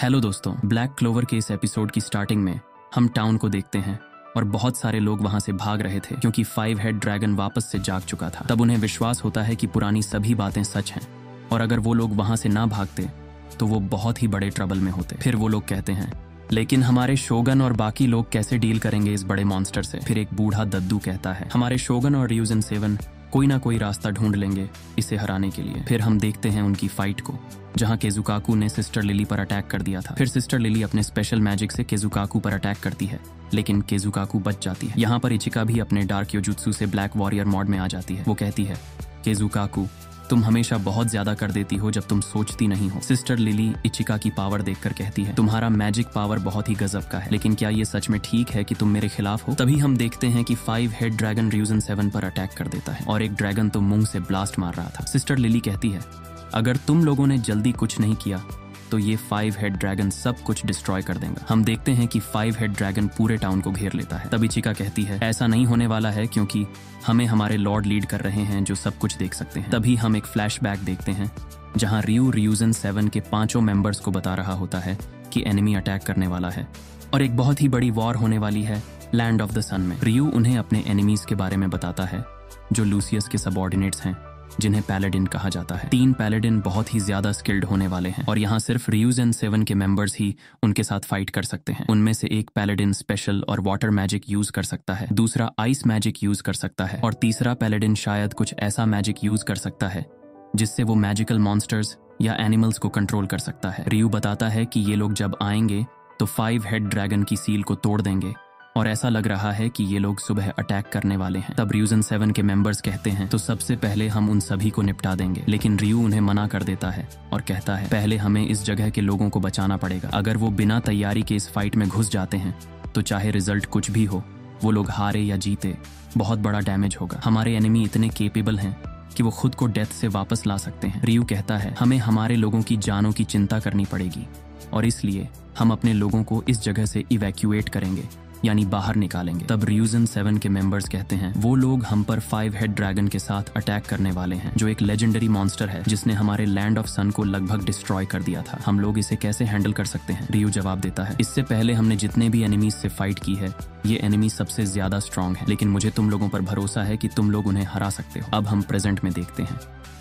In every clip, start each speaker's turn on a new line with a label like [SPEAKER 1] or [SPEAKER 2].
[SPEAKER 1] Hello दोस्तों, black clover के इस एपिसोड की स्टार्टिंग में हम टाउन को देखते हैं और बहुत सारे लोग वहां से भाग रहे थे क्योंकि 5 हेड ड्रैगन वापस से जाग चुका था। तब उन्हें विश्वास होता है कि पुरानी सभी बातें सच हैं और अगर वो लोग वहां से ना भागते तो वो बहुत ही बड़े ट्रबल में होते। फिर वो लोग कहते हैं, लेकिन हमारे शोगन और बाकी लोग कैसे डील करेंगे इस बड़े मॉन्स्टर से। फिर एक बूढ़ा दद्दू कहता है, हमारे शोगन और र्यूजन 7 कोई ना कोई रास्ता ढूंढ लेंगे इसे हराने के लिए। फिर हम देखते हैं उनकी फाइट को जहां केजुकाकू ने सिस्टर लिली पर अटैक कर दिया था। फिर सिस्टर लिली अपने स्पेशल मैजिक से केजुकाकू पर अटैक करती है लेकिन केजुकाकू बच जाती है। यहाँ पर इचिका भी अपने डार्क योजुत्सु से ब्लैक वॉरियर मॉड में आ जाती है। वो कहती है, केजुकाकू तुम हमेशा बहुत ज्यादा कर देती हो जब तुम सोचती नहीं हो। सिस्टर लिली इचिका की पावर देखकर कहती है, तुम्हारा मैजिक पावर बहुत ही गजब का है, लेकिन क्या ये सच में ठीक है कि तुम मेरे खिलाफ हो। तभी हम देखते हैं कि 5 हेड ड्रैगन र्यूजन 7 पर अटैक कर देता है और एक ड्रैगन तो मुंह से ब्लास्ट मार रहा था। सिस्टर लिली कहती है, अगर तुम लोगों ने जल्दी कुछ नहीं किया तो ये 5 हेड ड्रैगन सब कुछ डिस्ट्रॉय कर देगा। हम देखते हैं कि 5 हेड ड्रैगन पूरे टाउन को घेर लेता है। तब इचिका कहती है, ऐसा नहीं होने वाला है क्योंकि हमें हमारे लॉर्ड लीड कर रहे हैं जो सब कुछ देख सकते हैं। तभी हम एक फ्लैशबैक देखते हैं जहां रियू र्यूजन 7 के 5 मेंबर्स को बता रहा होता है कि एनिमी अटैक करने वाला है और एक बहुत ही बड़ी वॉर होने वाली है लैंड ऑफ द सन में। रियू उन्हें अपने एनिमीज के बारे में बताता है जो लूसियस के सबऑर्डिनेट्स हैं जिन्हें पैलेडिन कहा जाता है। 3 पैलेडिन बहुत ही ज्यादा स्किल्ड होने वाले हैं और यहाँ सिर्फ र्यूजन 7 के मेंबर्स ही उनके साथ फाइट कर सकते हैं। उनमें से एक पैलेडिन स्पेशल और वाटर मैजिक यूज कर सकता है, दूसरा आइस मैजिक यूज कर सकता है और तीसरा पैलेडिन शायद कुछ ऐसा मैजिक यूज कर सकता है जिससे वो मैजिकल मॉन्स्टर्स या एनिमल्स को कंट्रोल कर सकता है। रियू बताता है कि ये लोग जब आएंगे तो 5 हेड ड्रैगन की सील को तोड़ देंगे और ऐसा लग रहा है कि ये लोग सुबह अटैक करने वाले हैं। तब र्यूजन 7 के मेंबर्स कहते हैं, तो सबसे पहले हम उन सभी को निपटा देंगे, लेकिन रियू उन्हें मना कर देता है और कहता है, पहले हमें इस जगह के लोगों को बचाना पड़ेगा। अगर वो बिना तैयारी के इस फाइट में घुस जाते हैं तो चाहे रिजल्ट कुछ भी हो, वो लोग हारे या जीते, बहुत बड़ा डैमेज होगा। हमारे एनिमी इतने केपेबल हैं कि वो खुद को डेथ से वापस ला सकते हैं। रियू कहता है, हमें हमारे लोगों की जानों की चिंता करनी पड़ेगी और इसलिए हम अपने लोगों को इस जगह से इवैक्यूएट करेंगे, यानी बाहर निकालेंगे। तब र्यूजन 7 के मेंबर्स कहते हैं, वो लोग हम पर 5 हेड ड्रैगन के साथ अटैक करने वाले हैं जो एक लेजेंडरी मॉन्स्टर है जिसने हमारे लैंड ऑफ सन को लगभग डिस्ट्रॉय कर दिया था। हम लोग इसे कैसे हैंडल कर सकते हैं। रियू जवाब देता है, इससे पहले हमने जितने भी एनिमीज से फाइट की है ये एनिमी सबसे ज्यादा स्ट्रांग है, लेकिन मुझे तुम लोगों पर भरोसा है कि तुम लोग उन्हें हरा सकते हो। अब हम प्रेजेंट में देखते हैं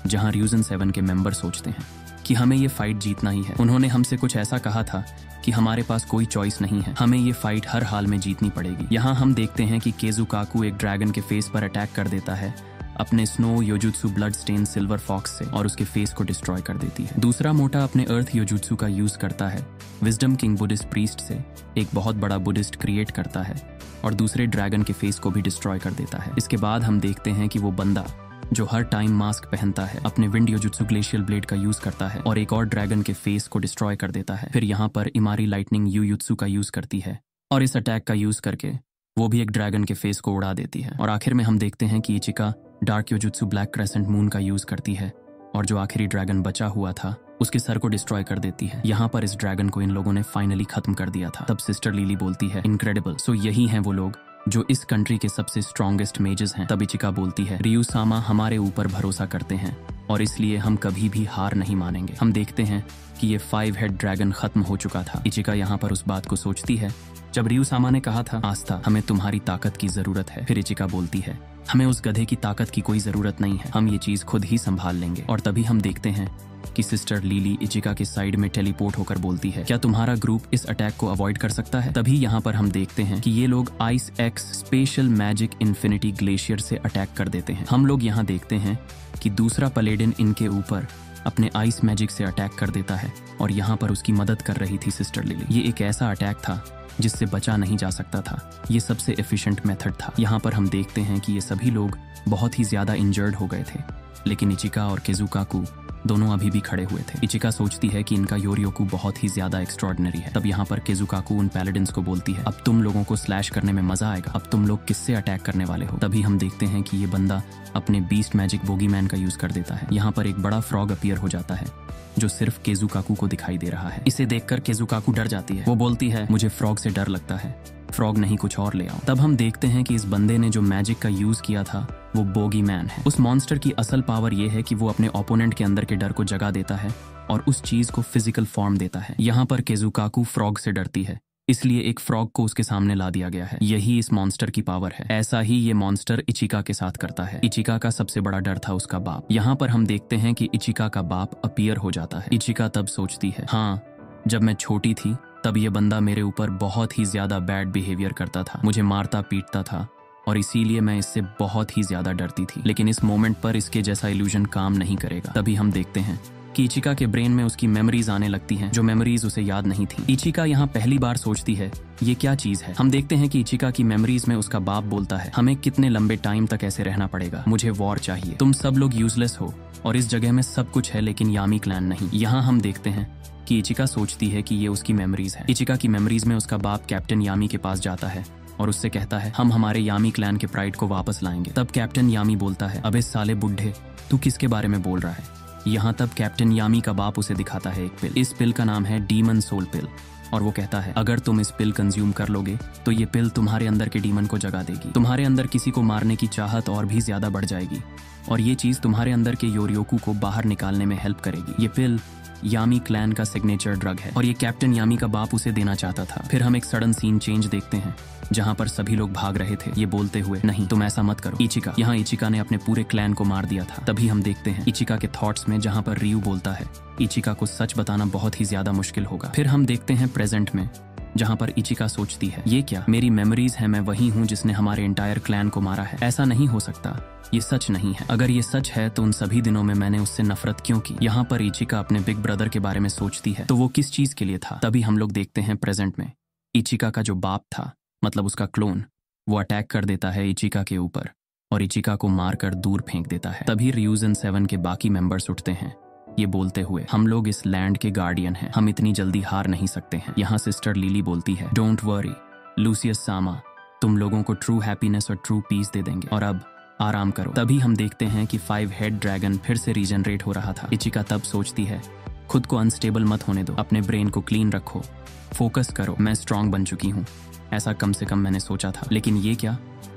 [SPEAKER 1] जहां र्यूजन 7 के मेंबर सोचते हैं कि हमें ये फाइट जीतना ही है। उन्होंने हमसे कुछ ऐसा कहा था कि हमारे पास कोई चॉइस नहीं है, हमें ये फाइट हर हाल में जीतनी पड़ेगी। यहाँ हम देखते हैं कि केजुकाकू एक ड्रैगन के फेस पर अटैक कर देता है अपने snow Yojutsu blood stain silver fox से और उसके फेस को डिस्ट्रॉय कर देती है। दूसरा मोटा अपने अर्थ योजुत्सु का यूज करता है विजडम किंग बुद्धिस्ट प्रीस्ट से एक बहुत बड़ा बुद्धिस्ट क्रिएट करता है और दूसरे ड्रैगन के फेस को भी डिस्ट्रॉय कर देता है। इसके बाद हम देखते हैं कि वो बंदा जो हर टाइम मास्क पहनता है अपने विंड योजुत्सु ग्लेशियल ब्लेड का यूज करता है और एक और ड्रैगन के फेस को डिस्ट्रॉय कर देता है। फिर यहाँ पर इमारी लाइटनिंग युजुत्सु का यूज करती है और इस अटैक का यूज करके वो भी एक ड्रैगन के फेस को उड़ा देती है। और आखिर में हम देखते हैं कि इचिका डार्क योजुत्सु ब्लैक क्रेसेंट मून का यूज करती है और जो आखिरी ड्रैगन बचा हुआ था उसके सर को डिस्ट्रॉय कर देती है। यहाँ पर इस ड्रैगन को इन लोगों ने फाइनली खत्म कर दिया था। तब सिस्टर लिली बोलती है, इनक्रेडिबल, सो यही हैं वो लोग जो इस कंट्री के सबसे स्ट्रॉन्गेस्ट मेजेस हैं। तब इचिका बोलती है, रियू सामा हमारे ऊपर भरोसा करते हैं और इसलिए हम कभी भी हार नहीं मानेंगे। हम देखते हैं कि ये 5 हेड ड्रैगन खत्म हो चुका था। इचिका यहाँ पर उस बात को सोचती है जब रियू सामा ने कहा था, आस्था हमें तुम्हारी ताकत की जरूरत है। फिर इचिका बोलती है, हमें उस गधे की ताकत की कोई जरूरत नहीं है, हम ये चीज खुद ही संभाल लेंगे। और तभी हम देखते हैं कि सिस्टर लिली इचिका के साइड में टेलीपोर्ट होकर बोलती है, क्या तुम्हारा ग्रुप इस अटैक को अवॉइड कर सकता है। तभी यहाँ पर हम देखते हैं कि ये लोग ice axe special magic infinity glacier से अटैक कर देते हैं। हम लोग यहाँ देखते हैं कि दूसरा पैलेडिन इनके ऊपर अपने आइस मैजिक से अटैक कर देता है और यहाँ पर उसकी मदद कर रही थी सिस्टर लिली। ये एक ऐसा अटैक था जिससे बचा नहीं जा सकता था, ये सबसे एफिशिएंट मेथड था। यहाँ पर हम देखते हैं कि ये सभी लोग बहुत ही ज्यादा इंजर्ड हो गए थे, लेकिन इचिका और केजुकाकू दोनों अभी भी खड़े हुए थे। इचिका सोचती है कि इनका योरियोकू बहुत ही ज्यादा एक्स्ट्रॉर्डिनरी है। तब यहाँ पर केजुकाकू उन पैलेडिन्स को बोलती है, अब तुम लोगों को स्लैश करने में मजा आएगा, अब तुम लोग किससे अटैक करने वाले हो। तभी हम देखते हैं कि ये बंदा अपने बीस्ट मैजिक बोगीमैन का यूज कर देता है। यहाँ पर एक बड़ा फ्रॉग अपीयर हो जाता है जो सिर्फ केजुकाकू को दिखाई दे रहा है। इसे देखकर केजुकाकू डर जाती है। वो बोलती है, मुझे फ्रॉग से डर लगता है, फ्रॉग नहीं कुछ और ले आओ। तब हम देखते हैं कि इस बंदे ने जो मैजिक का यूज किया था वो बोगी मैन है। उस मॉन्स्टर की असल पावर ये है कि वो अपने ओपोनेंट के अंदर के डर को जगा देता है और उस चीज को फिजिकल फॉर्म देता है। यहाँ पर केजुकाकू फ्रॉग से डरती है, इसलिए एक फ्रॉग को उसके सामने ला दिया गया है। यही इस मॉन्स्टर की पावर है। ऐसा ही ये मॉन्स्टर इचिका के साथ करता है। इचिका का सबसे बड़ा डर था उसका बाप। यहाँ पर हम देखते हैं कि इचिका का बाप अपीयर हो जाता है। इचिका तब सोचती है, हाँ, जब मैं छोटी थी तब ये बंदा मेरे ऊपर बहुत ही ज्यादा बैड बिहेवियर करता था, मुझे मारता पीटता था और इसीलिए मैं इससे बहुत ही ज्यादा डरती थी। लेकिन इस मोमेंट पर इसके जैसा इल्यूजन काम नहीं करेगा। तभी हम देखते हैं कि इचिका के ब्रेन में उसकी मेमोरीज आने लगती हैं, जो मेमोरीज उसे याद नहीं थी। इचिका यहाँ पहली बार सोचती है ये क्या चीज है। हम देखते हैं कि इचिका की मेमोरीज में उसका बाप बोलता है, हमें कितने लंबे टाइम तक ऐसे रहना पड़ेगा, मुझे वॉर चाहिए, तुम सब लोग यूजलेस हो और इस जगह में सब कुछ है लेकिन यामी क्लैन नहीं। यहाँ हम देखते हैं कि इचिका सोचती है कि ये उसकी मेमोरीज है। इचिका की मेमोरीज में उसका बाप कैप्टन यामी के पास जाता है और उससे कहता है, हम हमारे यामी क्लैन के प्राइड को वापस लाएंगे। तब कैप्टन यामी बोलता है, अबे साले बुढ़े, तू किसके बारे में बोल रहा है। यहाँ तब कैप्टन यामी का बाप उसे दिखाता है एक पिल। इस पिल का नाम है डीमन सोल पिल और वो कहता है, अगर तुम इस पिल कंज्यूम कर लोगे तो ये पिल तुम्हारे अंदर के डीमन को जगा देगी, तुम्हारे अंदर किसी को मारने की चाहत और भी ज्यादा बढ़ जाएगी और ये चीज तुम्हारे अंदर के योरियोकू को बाहर निकालने में हेल्प करेगी। ये पिल यामी क्लैन का सिग्नेचर ड्रग है और ये कैप्टन यामी का बाप उसे देना चाहता था। फिर हम एक सडन सीन चेंज देखते हैं जहाँ पर सभी लोग भाग रहे थे, ये बोलते हुए, नहीं तुम ऐसा मत करो इचिका। यहाँ इचिका ने अपने पूरे क्लैन को मार दिया था। तभी हम देखते हैं इचिका के थॉट्स में, जहाँ पर रियू बोलता है, इचिका को सच बताना बहुत ही ज्यादा मुश्किल होगा। फिर हम देखते हैं प्रेजेंट में, जहाँ पर इचिका सोचती है, ये क्या, मेरी मेमोरीज है, मैं वही हूँ जिसने हमारे एंटायर क्लैन को मारा है, ऐसा नहीं हो सकता, ये सच नहीं है। अगर ये सच है तो उन सभी दिनों में मैंने उससे नफरत क्यों की। यहाँ पर इचिका अपने बिग ब्रदर के बारे में सोचती है, तो वो किस चीज के लिए था। तभी हम लोग देखते हैं प्रेजेंट में इचिका का जो बाप था, मतलब उसका क्लोन, वो अटैक कर देता है इचिका के ऊपर और इचिका को मारकर दूर फेंक देता है। तभी रियूजन 7 के बाकी मेंबर्स उठते हैं, ये बोलते हुए, हम लोग इस लैंड के गार्डियन हैं, हम इतनी जल्दी हार नहीं सकते हैं। यहाँ सिस्टर लिली बोलती है, डोंट वरी लूसियस सामा, तुम लोगों को ट्रू हैप्पीनेस और ट्रू पीस दे देंगे और अब आराम करो। तभी हम देखते हैं कि 5 हेड ड्रैगन फिर से रीजनरेट हो रहा था। इचिका तब सोचती है, खुद को अनस्टेबल मत होने दो, अपने ब्रेन को क्लीन रखो, फोकस करो, मैं स्ट्रांग बन चुकी हूँ, ऐसा कम से कम मैंने सोचा था, लेकिन ये क्या,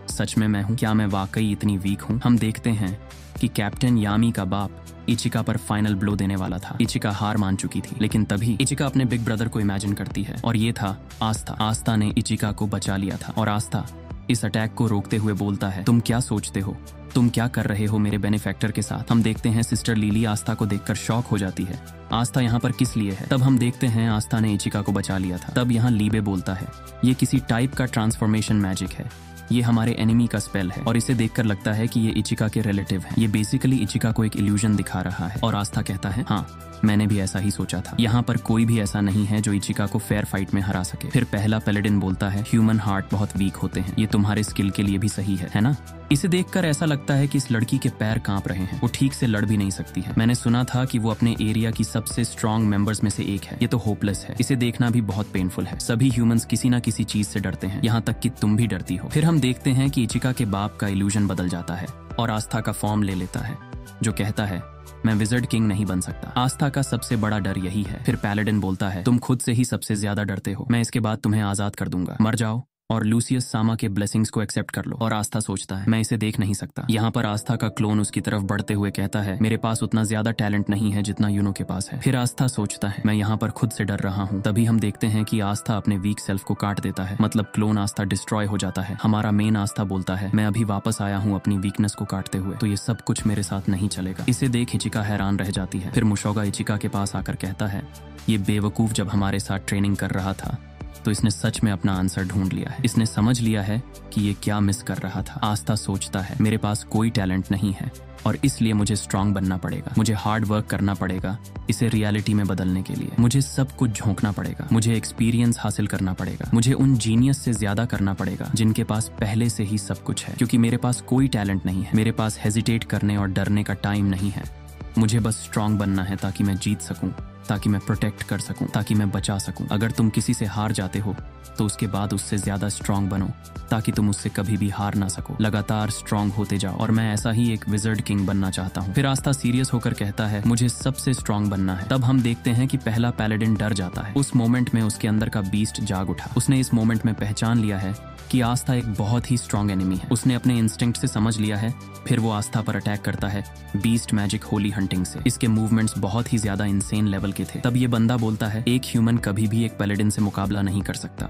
[SPEAKER 1] सच में मैं हूँ क्या, मैं वाकई इतनी वीक हूँ। हम देखते हैं कि कैप्टन यामी का बाप इचिका पर फाइनल ब्लो देने वाला था। इचिका हार मान चुकी थी, लेकिन तभी इचिका अपने बिग ब्रदर को इमेजिन करती है और ये था आस्था। आस्था ने इचिका को बचा लिया था और आस्था इस अटैक को रोकते हुए बोलता है, तुम क्या सोचते हो, तुम क्या कर रहे हो मेरे बेनिफैक्टर के साथ। हम देखते हैं सिस्टर लिली आस्था को देखकर शॉक हो जाती है, आस्था यहाँ पर किस लिए है। तब हम देखते हैं आस्था ने इचिका को बचा लिया था। तब यहाँ लीबे बोलता है, ये किसी टाइप का ट्रांसफॉर्मेशन मैजिक है, ये हमारे एनिमी का स्पेल है और इसे देखकर लगता है कि ये इचिका के रिलेटिव है, ये बेसिकली इचिका को एक इल्यूजन दिखा रहा है। और आस्था कहता है, हाँ मैंने भी ऐसा ही सोचा था, यहाँ पर कोई भी ऐसा नहीं है जो इचिका को फेयर फाइट में हरा सके। फिर पहला पैलेडिन बोलता है, ह्यूमन हार्ट बहुत वीक होते हैं, ये तुम्हारे स्किल के लिए भी सही है ना। इसे देखकर ऐसा लगता है कि इस लड़की के पैर कांप रहे हैं, वो ठीक से लड़ भी नहीं सकती है। मैंने सुना था कि वो अपने एरिया की सबसे स्ट्रॉन्ग मेंबर्स में से एक है, ये तो होपलेस है, इसे देखना भी बहुत पेनफुल है। सभी ह्यूमंस किसी ना किसी चीज से डरते हैं, यहाँ तक कि तुम भी डरती हो। फिर हम देखते हैं कि इचिका के बाप का इल्यूजन बदल जाता है और आस्था का फॉर्म ले लेता है, जो कहता है, मैं विजर्ड किंग नहीं बन सकता। आस्था का सबसे बड़ा डर यही है। फिर पैलेडिन बोलता है, तुम खुद से ही सबसे ज्यादा डरते हो, मैं इसके बाद तुम्हें आजाद कर दूंगा, मर जाओ और लूसियस सामा के ब्लेसिंग्स को एक्सेप्ट कर लो। और आस्था सोचता है, मैं इसे देख नहीं सकता। यहाँ पर आस्था का क्लोन उसकी तरफ बढ़ते हुए कहता है, मेरे पास उतना ज्यादा टैलेंट नहीं है जितना यूनो के पास है। फिर आस्था सोचता है, मैं यहाँ पर खुद से डर रहा हूँ। तभी हम देखते हैं कि आस्था अपने वीक सेल्फ को काट देता है, मतलब क्लोन आस्था डिस्ट्रॉय हो जाता है। हमारा मेन आस्था बोलता है, मैं अभी वापस आया हूँ अपनी वीकनेस को काटते हुए, तो ये सब कुछ मेरे साथ नहीं चलेगा। इसे देख इचिका हैरान रह जाती है। फिर मुशोगा इचिका के पास आकर कहता है, ये बेवकूफ जब हमारे साथ ट्रेनिंग कर रहा था तो इसने सच में अपना आंसर ढूंढ लिया है, इसने समझ लिया है कि ये क्या मिस कर रहा था। आस्था सोचता है, मेरे पास कोई टैलेंट नहीं है और इसलिए मुझे स्ट्रांग बनना पड़ेगा, मुझे हार्ड वर्क करना पड़ेगा इसे रियलिटी में बदलने के लिए, मुझे सब कुछ झोंकना पड़ेगा, मुझे एक्सपीरियंस हासिल करना पड़ेगा, मुझे उन जीनियस से ज्यादा करना पड़ेगा जिनके पास पहले से ही सब कुछ है, क्योंकि मेरे पास कोई टैलेंट नहीं है, मेरे पास हेजिटेट करने और डरने का टाइम नहीं है, मुझे बस स्ट्रांग बनना है ताकि मैं जीत सकूं ताकि मैं प्रोटेक्ट कर सकूं, ताकि मैं बचा सकूं। अगर तुम किसी से हार जाते हो तो उसके बाद उससे ज्यादा स्ट्रांग बनो, ताकि तुम उससे कभी भी हार ना सको। लगातार स्ट्रांग होते जाओ, और मैं ऐसा ही एक विजर्ड किंग बनना चाहता हूँ। फिर आस्था सीरियस होकर कहता है, मुझे सबसे स्ट्रांग बनना है। तब हम देखते हैं कि पहला पैलेडिन डर जाता है। उस मोमेंट में उसके अंदर का बीस्ट जाग उठा। उसने इस मोमेंट में पहचान लिया है कि आस्था एक बहुत ही स्ट्रांग एनिमी है। उसने अपने इंस्टिंक्ट से समझ लिया है। फिर वो आस्था पर अटैक करता है बीस्ट मैजिक होली हंटिंग से। इसके मूवमेंट्स बहुत ही ज्यादा इंसेन लेवल के थे। तब ये बंदा बोलता है, एक ह्यूमन कभी भी एक पैलेडिन से मुकाबला नहीं कर सकता,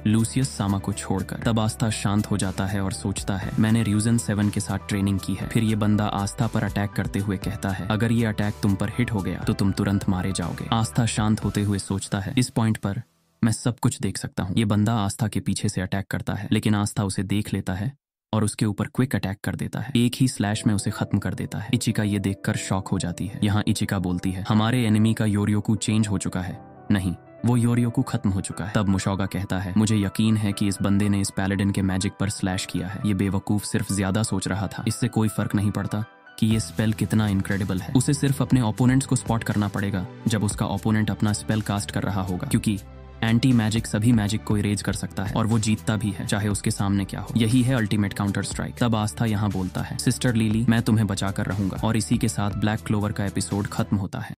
[SPEAKER 1] लूसियस सामा को छोड़कर। तब आस्था शांत हो जाता है और सोचता है, मैंने र्यूजन 7 के साथ ट्रेनिंग की है। फिर ये बंदा आस्था पर अटैक करते हुए कहता है, अगर ये अटैक तुम पर हिट हो गया तो तुम तुरंत मारे जाओगे। आस्था शांत होते हुए सोचता है, इस पॉइंट पर मैं सब कुछ देख सकता हूँ। ये बंदा आस्था के पीछे से अटैक करता है, लेकिन आस्था उसे देख लेता है और उसके ऊपर क्विक अटैक कर देता है। एक ही स्लैश में उसे खत्म कर देता है। इचिका ये देखकर शॉक हो जाती है। यहाँ इचिका बोलती है, हमारे एनिमी का योरियोकू चेंज हो चुका है। नहीं, वो योरियोकू खत्म हो चुका है। तब मुशोगा कहता है, मुझे यकीन है कि इस बंदे ने इस पैलेडिन के मैजिक पर स्लैश किया है। ये बेवकूफ सिर्फ ज्यादा सोच रहा था। इससे कोई फर्क नहीं पड़ता कि ये स्पेल कितना इनक्रेडिबल है। उसे सिर्फ अपने ओपोनेंट्स को स्पॉट करना पड़ेगा जब उसका ओपोनेंट अपना स्पेल कास्ट कर रहा होगा, क्योंकि एंटी मैजिक सभी मैजिक को इरेज कर सकता है और वो जीतता भी है, चाहे उसके सामने क्या हो। यही है अल्टीमेट काउंटर स्ट्राइक। तब आस्था यहाँ बोलता है, सिस्टर लिली, मैं तुम्हें बचा कर रहूंगा। और इसी के साथ ब्लैक क्लोवर का एपिसोड खत्म होता है।